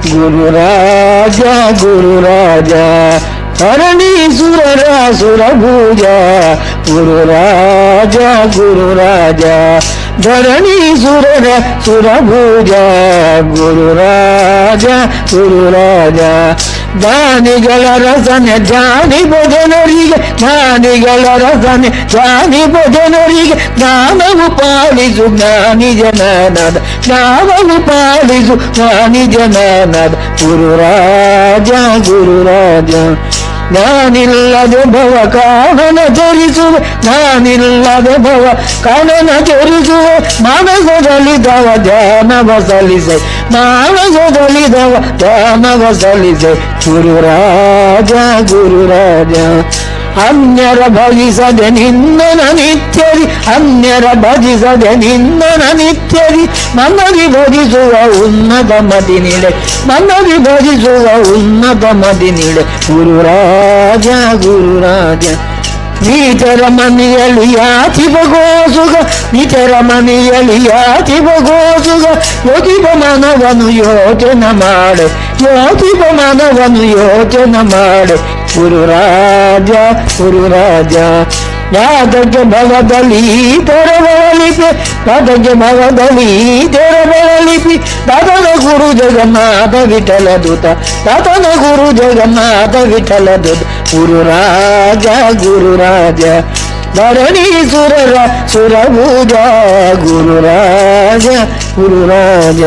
ಗುರುರಾಜ ಗುರುರಾಜ ಧರಣಿ ಸುರರ ಸುರಭುಜ ಗುರುರಾಜ ಗುರುರಾಜ ಧರಣಿ ಸುರರ ಸುರಭುಜ ಗುರುರಾಜ ಗುರುರಾಜ ಜ್ಞಾನಿಗಳ ರಸನೆ ಜ್ಞಾನಿ ಭಜನರಿಗೆ ಜ್ಞಾನಿಗಳ ರಸನೆ ಜ್ಞಾನಿ ಭಜನರಿಗೆ ಜ್ಞಾನವು ಪಾಲಿಸು ಜ್ಞಾನಿ ಜನನದ ಜ್ಞಾನವು ಪಾಲಿಸು ಜ್ಞಾನಿ ಜನನದ ಗುರುರಾಜ ಗುರುರಾಜ ನಾನಿಲ್ಲದೆ ಭವ ಕಾಣನ ತೋರಿಸುವೆ ನಾನಿಲ್ಲದೆ ಭವ ಕಾಣನ ತೋರಿಸುವೆ ಮಾನಸದಲ್ಲಿದ್ದವ ಧ್ಯಾನವ ಸಲ್ಲಿಸೆ ಮಾನಸದಲ್ಲಿದ್ದವ ಧ್ಯಾನವ ಸಲ್ಲಿಸೆ ಗುರುರಾಜ ಗುರುರಾಜ ಅನ್ಯರ ಭಜಿಸದೆ ನಿನ್ನನ ನಿತ್ಯರಿ ಅನ್ಯರ ಭಜಿಸದೆ ನಿನ್ನನ ನಿತ್ಯರಿ ಮನವಿ ಭಜಿಸುವ ಉನ್ನತ ಮತಿ ನೀಡೆ ಮನವಿ ಭಜಿಸುವ ಉನ್ನತ ಮತಿ ನೀಡೆ ಗುರುರಾಜ ಗುರುರಾಜ ನೀತರ ಮನೆಯಲ್ಲಿ ಯಾತಿ ಬಗೋಸುಗ ನೀತರ ಮನೆಯಲ್ಲಿ ಯಾತಿ ಬಗೋಸುಗ ಯೋಗಿಪ ಮಾನವನು ಯೋಚನೆ ಮಾಡೆ ಯೋಗಿಪ ಮಾನವನು ಯೋಚನೆ ಮಾಡೆ ಗುರುರಾಜ ಗುರುರಾಜ ಯಾದಕ್ಕೆ ಭವದಲ್ಲಿ ತೆರವಲಿಪಿ ಯಾದಕ್ಕೆ ಭವದಲ್ಲಿ ತೆರವಲಿಪಿ ದಾತನ ಗುರು ಜಗನ್ನಾಥ ವಿಠಲ ದೂತ ದಾತನ ಗುರು ಜಗನ್ನಾಥ ವಿಠಲ ದೂತ ಗುರುರಾಜ ಗುರುರಾಜ ಧರಣಿ ಸುರರ ಸುರಭುಜ ಗುರುರಾಜ ಗುರುರಾಜ